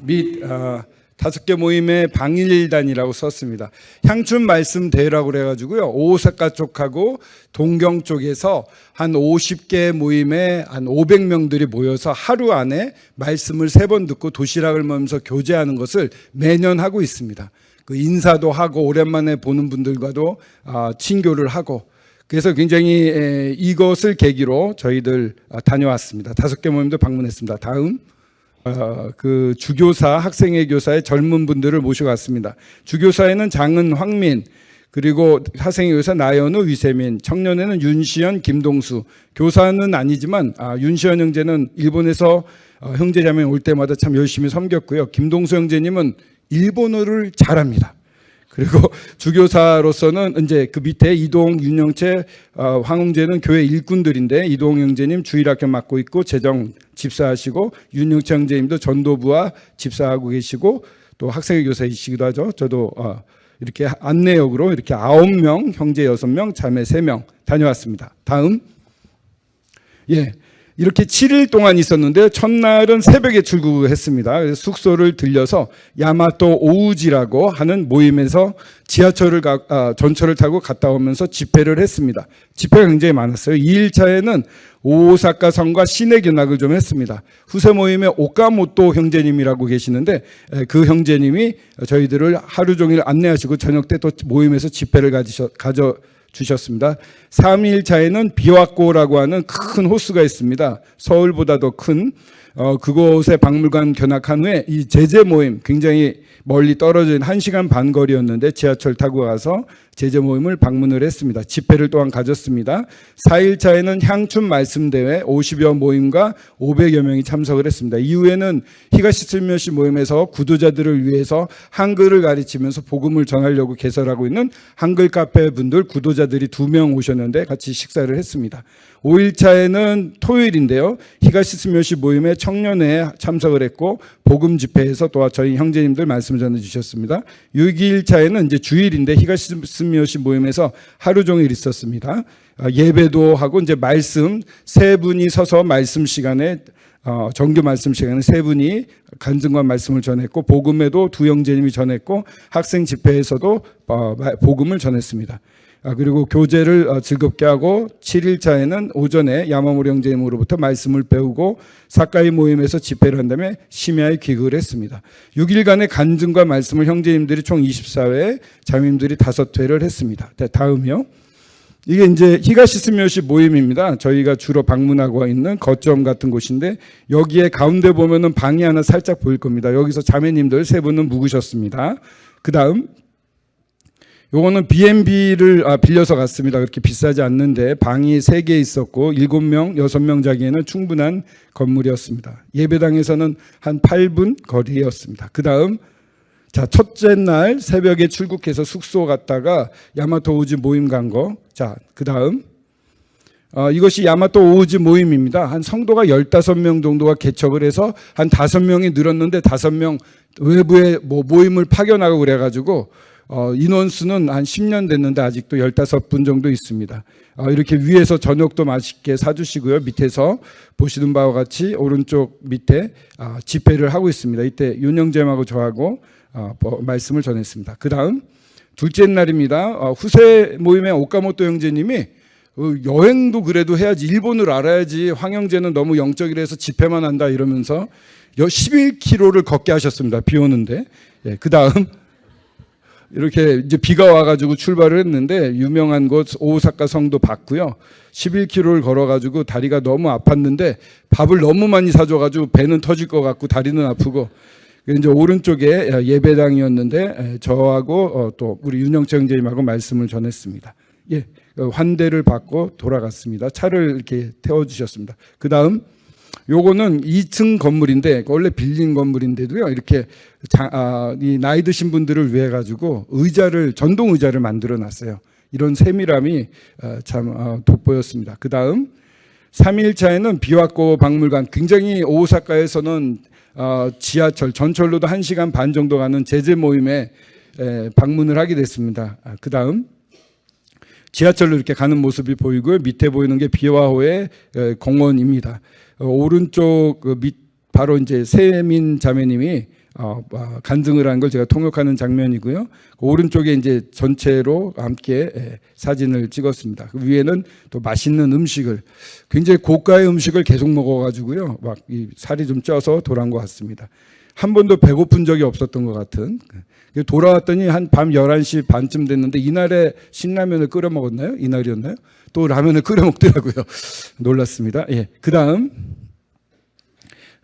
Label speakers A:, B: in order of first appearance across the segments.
A: 및 5개 모임의 방일단이라고 썼습니다. 향춘 말씀 대회라고 그래가지고요. 오사카 쪽하고 동경 쪽에서 한 50개 모임에 한 500명들이 모여서 하루 안에 말씀을 3번 듣고 도시락을 먹으면서 교제하는 것을 매년 하고 있습니다. 그 인사도 하고 오랜만에 보는 분들과도 친교를 하고, 그래서 굉장히 이것을 계기로 저희들 다녀왔습니다. 5개 모임도 방문했습니다. 다음. 그 주교사, 학생회 교사의 젊은 분들을 모셔갔습니다. 주교사에는 장은 황민, 그리고 학생회 교사 나연우, 위세민, 청년회는 윤시현, 김동수, 교사는 아니지만 윤시현 형제는 일본에서 형제자매 올 때마다 참 열심히 섬겼고요. 김동수 형제님은 일본어를 잘합니다. 그리고 주교사로서는 이제 그 밑에 이동, 윤영채, 황홍재는 교회 일꾼들인데 이동 형제님 주일학교 맡고 있고 재정 집사하시고, 윤영채 형제님도 전도부와 집사하고 계시고 또 학생회 교사이시기도 하죠. 저도 이렇게 안내역으로 이렇게 9명, 형제 6명, 자매 3명 다녀왔습니다. 다음. 이렇게 7일 동안 있었는데 첫날은 새벽에 출국했습니다. 그래서 숙소를 들려서 야마토 오우지라고 하는 모임에서 전철을 타고 갔다 오면서 집회를 했습니다. 집회가 굉장히 많았어요. 2일차에는 오사카 성과 시내 견학을 좀 했습니다. 후세 모임의 오카모토 형제님이라고 계시는데 그 형제님이 저희들을 하루 종일 안내하시고 저녁 때 또 모임에서 집회를 주셨습니다. 3일차에는 비와코라고 하는 큰 호수가 있습니다. 서울보다도 큰 그곳에 박물관 견학한 후에 이 제재 모임, 굉장히 멀리 떨어진 1시간 반 거리였는데 지하철 타고 가서 제재 모임을 방문을 했습니다. 집회를 또한 가졌습니다. 4일차에는 향춘 말씀대회 50여 모임과 500여 명이 참석을 했습니다. 이후에는 히가시스미요시 모임에서 구도자들을 위해서 한글을 가르치면서 복음을 전하려고 개설하고 있는 한글 카페 분들, 구도자들이 2명 오셨는데 같이 식사를 했습니다. 5일차에는 토요일인데요. 히가시스미요시 모임에 청년회에 참석을 했고 복음 집회에서 또 저희 형제님들 말씀을 전해주셨습니다. 6일차에는 이제 주일인데 히가시스미요시 모임에서 하루 종일 있었습니다. 예배도 하고 이제 말씀 3분이 서서 말씀 시간에 정규 말씀 시간에 3분이 간증과 말씀을 전했고 복음에도 2 형제님이 전했고 학생 집회에서도 복음을 전했습니다. 그리고 교제를 즐겁게 하고 7일차에는 오전에 야마모리 형제님으로부터 말씀을 배우고 사카이 모임에서 집회를 한 다음에 심야에 귀국을 했습니다. 6일간의 간증과 말씀을 형제님들이 총 24회, 자매님들이 5회를 했습니다. 다음이요. 이게 이제 히가시스미요시 모임입니다. 저희가 주로 방문하고 있는 거점 같은 곳인데 여기에 가운데 보면은 방이 하나 살짝 보일 겁니다. 여기서 자매님들 3분은 묵으셨습니다. 그 다음. 요거는 B&B를 빌려서 갔습니다. 그렇게 비싸지 않는데 방이 3개 있었고 7명, 6명 자기에는 충분한 건물이었습니다. 예배당에서는 한 8분 거리였습니다. 그 다음, 첫째 날 새벽에 출국해서 숙소 갔다가 야마토 오우지 모임 간 거. 그 다음, 이것이 야마토 오우지 모임입니다. 한 성도가 15명 정도가 개척을 해서 한 5명이 늘었는데 5명 외부에 모임을 파견하고 그래가지고 인원수는 한 10년 됐는데 아직도 15분 정도 있습니다. 이렇게 위에서 저녁도 맛있게 사주시고요. 밑에서 보시는 바와 같이 오른쪽 밑에 집회를 하고 있습니다. 이때 윤영재하고 저하고 말씀을 전했습니다. 그 다음 둘째 날입니다. 후세 모임의 오카모토 형제님이 여행도 그래도 해야지, 일본을 알아야지, 황 형제는 너무 영적이라 해서 집회만 한다 이러면서 11km를 걷게 하셨습니다. 비 오는데. 그 다음 이렇게 이제 비가 와가지고 출발을 했는데 유명한 곳 오사카 성도 봤고요. 11km를 걸어가지고 다리가 너무 아팠는데 밥을 너무 많이 사줘가지고 배는 터질 것 같고 다리는 아프고, 이제 오른쪽에 예배당이었는데 저하고 또 우리 윤영채 형제님하고 말씀을 전했습니다. 환대를 받고 돌아갔습니다. 차를 이렇게 태워주셨습니다. 그 다음 요거는 2층 건물인데 원래 빌린 건물인데도요, 이렇게 이 나이 드신 분들을 위해 가지고 전동 의자를 만들어 놨어요. 이런 세밀함이 참 돋보였습니다. 그 다음 3일차에는 비와코 박물관, 굉장히 오사카에서는 지하철, 전철로도 1시간 반 정도 가는 제재 모임에 방문을 하게 됐습니다. 그 다음 지하철로 이렇게 가는 모습이 보이고요. 밑에 보이는 게 비와호의 공원입니다. 오른쪽 밑 바로 이제 세민 자매님이 간증을 한 걸 제가 통역하는 장면이고요. 그 오른쪽에 이제 전체로 함께 사진을 찍었습니다. 그 위에는 또 맛있는 음식을, 굉장히 고가의 음식을 계속 먹어가지고요, 막 이 살이 좀 쪄서 돌아온 것 같습니다. 한 번도 배고픈 적이 없었던 것 같은. 돌아왔더니 한 밤 11시 반쯤 됐는데 이날에 신라면을 끓여 먹었나요? 이날이었나요? 또 라면을 끓여 먹더라고요. 놀랐습니다. 예. 그 다음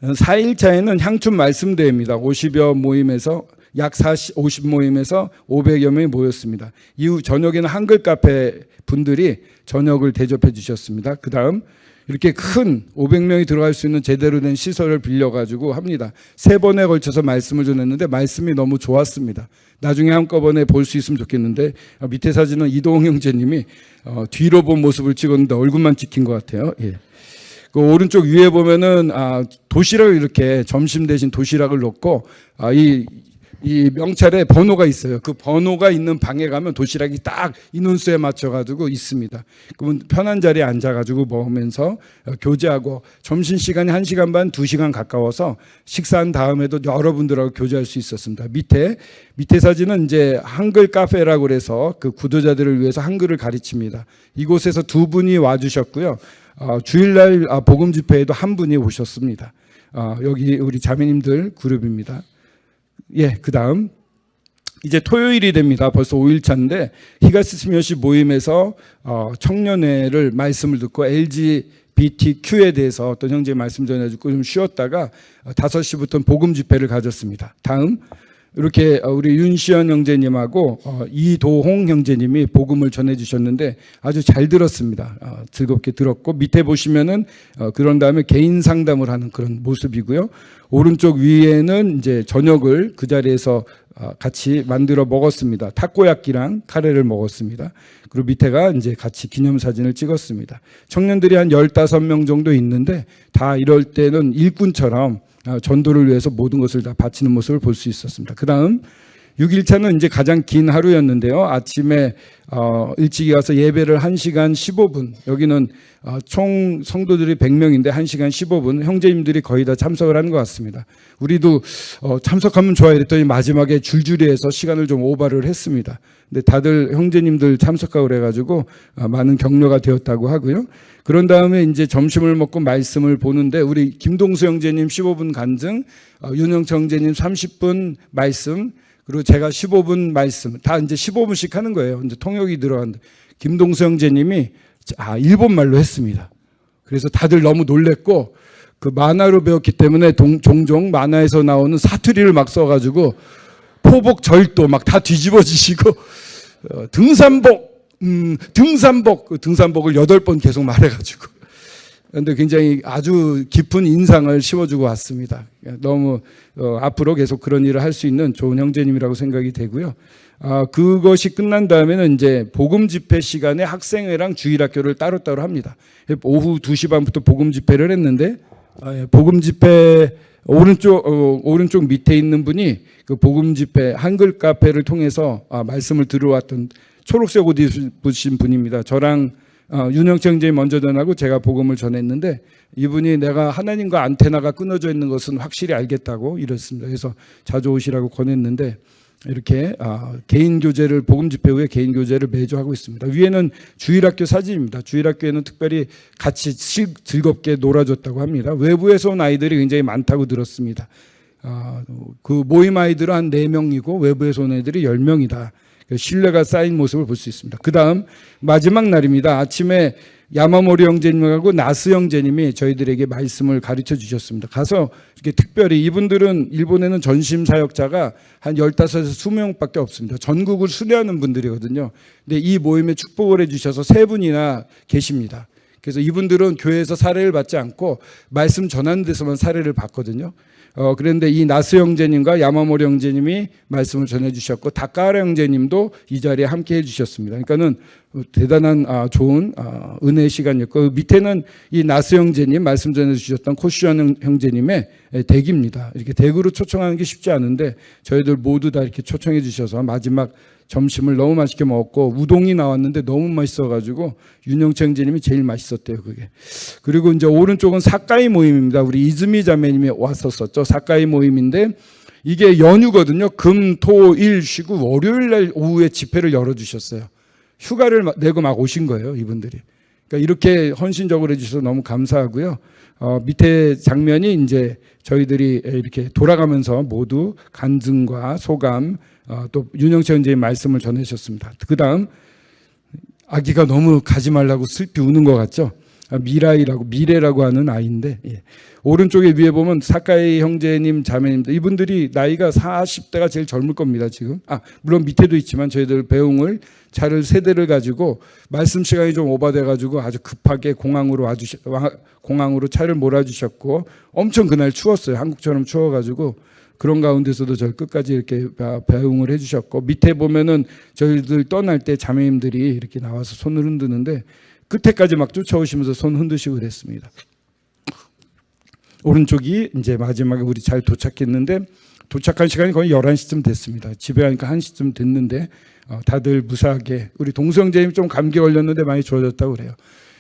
A: 4일차에는 향춘 말씀대회입니다. 50여 모임에서 약 50 모임에서 500여 명이 모였습니다. 이후 저녁에는 한글 카페 분들이 저녁을 대접해 주셨습니다. 그 다음 이렇게 큰 500명이 들어갈 수 있는 제대로 된 시설을 빌려가지고 합니다. 3번에 걸쳐서 말씀을 전했는데 말씀이 너무 좋았습니다. 나중에 한꺼번에 볼 수 있으면 좋겠는데, 밑에 사진은 이동훈 형제님이 뒤로 본 모습을 찍었는데 얼굴만 찍힌 것 같아요. 예. 그 오른쪽 위에 보면은 도시락을, 이렇게 점심 대신 도시락을 놓고 이 명찰에 번호가 있어요. 그 번호가 있는 방에 가면 도시락이 딱 인원수에 맞춰가지고 있습니다. 그러면 편한 자리에 앉아가지고 먹으면서 교제하고, 점심시간이 1시간 반, 2시간 가까워서 식사한 다음에도 여러분들하고 교제할 수 있었습니다. 밑에 사진은 이제 한글 카페라고 그래서 그 구도자들을 위해서 한글을 가르칩니다. 이곳에서 2분이 와주셨고요. 주일날 복음 집회에도 1분이 오셨습니다. 여기 우리 자매님들 그룹입니다. 예, 그 다음 이제 토요일이 됩니다. 벌써 5일차인데 히가스스미요시 모임에서 청년회를 말씀을 듣고 LGBTQ에 대해서 어떤 형제 말씀 전해주고 좀 쉬었다가 5시부터는 복음 집회를 가졌습니다. 다음 이렇게 우리 윤시현 형제님하고 이도홍 형제님이 복음을 전해주셨는데 아주 잘 들었습니다. 즐겁게 들었고, 밑에 보시면은 그런 다음에 개인 상담을 하는 그런 모습이고요. 오른쪽 위에는 이제 저녁을 그 자리에서 같이 만들어 먹었습니다. 타코야끼랑 카레를 먹었습니다. 그리고 밑에가 이제 같이 기념사진을 찍었습니다. 청년들이 한 15명 정도 있는데 다 이럴 때는 일꾼처럼 전도를 위해서 모든 것을 다 바치는 모습을 볼 수 있었습니다. 그 다음 6일차는 이제 가장 긴 하루였는데요. 아침에 일찍 가서 예배를 1시간 15분, 여기는 총 성도들이 100명인데 1시간 15분, 형제님들이 거의 다 참석을 하는 것 같습니다. 우리도 참석하면 좋아요 그랬더니 마지막에 줄줄이 해서 시간을 좀 오버를 했습니다. 근데 다들 형제님들 참석하고 그래가지고 많은 격려가 되었다고 하고요. 그런 다음에 이제 점심을 먹고 말씀을 보는데 우리 김동수 형제님 15분 간증, 윤영철 형제님 30분 말씀, 그리고 제가 15분 말씀, 다 이제 15분씩 하는 거예요. 이제 통역이 들어갔는데 김동수 형제님이 일본말로 했습니다. 그래서 다들 너무 놀랬고, 그 만화로 배웠기 때문에 종종 만화에서 나오는 사투리를 막 써가지고 포복 절도 막 다 뒤집어지시고 등산복 그 등산복을 8번 계속 말해가지고, 그런데 굉장히 아주 깊은 인상을 심어주고 왔습니다. 너무 앞으로 계속 그런 일을 할 수 있는 좋은 형제님이라고 생각이 되고요. 그것이 끝난 다음에는 이제 복음 집회 시간에 학생회랑 주일학교를 따로따로 합니다. 오후 2시 반부터 복음 집회를 했는데, 복음 집회 오른쪽 밑에 있는 분이 그 복음 집회 한글 카페를 통해서 말씀을 들어왔던 초록색 옷 입으신 분입니다. 저랑 윤영철 형제님 먼저 전하고 제가 복음을 전했는데, 이분이 내가 하나님과 안테나가 끊어져 있는 것은 확실히 알겠다고 이랬습니다. 그래서 자주 오시라고 권했는데, 이렇게 개인 교제를, 복음 집회 후에 개인 교제를 매주 하고 있습니다. 위에는 주일학교 사진입니다. 주일학교에는 특별히 같이 즐겁게 놀아줬다고 합니다. 외부에서 온 아이들이 굉장히 많다고 들었습니다. 그 모임 아이들은 한 4명이고 외부에서 온 애들이 10명이다. 신뢰가 쌓인 모습을 볼 수 있습니다. 그 다음 마지막 날입니다. 아침에 야마모리 형제님하고 나스 형제님이 저희들에게 말씀을 가르쳐 주셨습니다. 가서 이렇게 특별히, 이분들은 일본에는 전심 사역자가 한 15에서 20명밖에 없습니다. 전국을 수료하는 분들이거든요. 근데 이 모임에 축복을 해주셔서 3분이나 계십니다. 그래서 이분들은 교회에서 사례를 받지 않고 말씀 전하는 데서만 사례를 받거든요. 그런데 이 나스 형제님과 야마모리 형제님이 말씀을 전해주셨고, 다카하라 형제님도 이 자리에 함께 해주셨습니다. 그러니까는 대단한 좋은 은혜의 시간이었고, 밑에는 이 나스 형제님 말씀 전해주셨던 코시현 형제님의 댁입니다. 이렇게 댁으로 초청하는 게 쉽지 않은데 저희들 모두 다 이렇게 초청해 주셔서 마지막 점심을 너무 맛있게 먹었고, 우동이 나왔는데 너무 맛있어가지고 윤영철 형제님이 제일 맛있었대요, 그게. 그리고 이제 오른쪽은 사카이 모임입니다. 우리 이즈미 자매님이 왔었었죠. 사카이 모임인데, 이게 연휴거든요. 금, 토, 일 쉬고 월요일 날 오후에 집회를 열어주셨어요. 휴가를 내고 막 오신 거예요, 이분들이. 그러니까 이렇게 헌신적으로 해주셔서 너무 감사하고요. 밑에 장면이 이제 저희들이 이렇게 돌아가면서 모두 간증과 소감, 또 윤영채 원장님 말씀을 전해주셨습니다. 그 다음, 아기가 너무 가지 말라고 슬피 우는 것 같죠? 미래라고 하는 아이인데, 예. 오른쪽에 위에 보면 사카이 형제님, 자매님들, 이분들이 나이가 40대가 제일 젊을 겁니다, 지금. 물론 밑에도 있지만 저희들 배웅을 차를 3대를 가지고 말씀 시간이 좀 오버돼가지고 아주 급하게 공항으로 차를 몰아주셨고 엄청 그날 추웠어요. 한국처럼 추워가지고 그런 가운데서도 저를 끝까지 이렇게 배웅을 해주셨고 밑에 보면은 저희들 떠날 때 자매님들이 이렇게 나와서 손을 흔드는데 끝에까지 막 쫓아오시면서 손 흔드시고 그랬습니다. 오른쪽이 이제 마지막에 우리 잘 도착했는데 도착한 시간이 거의 11시쯤 됐습니다. 집에 가니까 1시쯤 됐는데 다들 무사하게 우리 동성재님 좀 감기 걸렸는데 많이 좋아졌다고 그래요.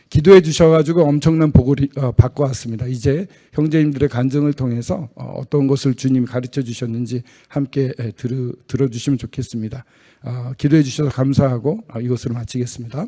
A: 기도해 주셔가지고 엄청난 복을 받고 왔습니다. 이제 형제님들의 간증을 통해서 어떤 것을 주님이 가르쳐 주셨는지 함께 들어주시면 좋겠습니다. 기도해 주셔서 감사하고 이것으로 마치겠습니다.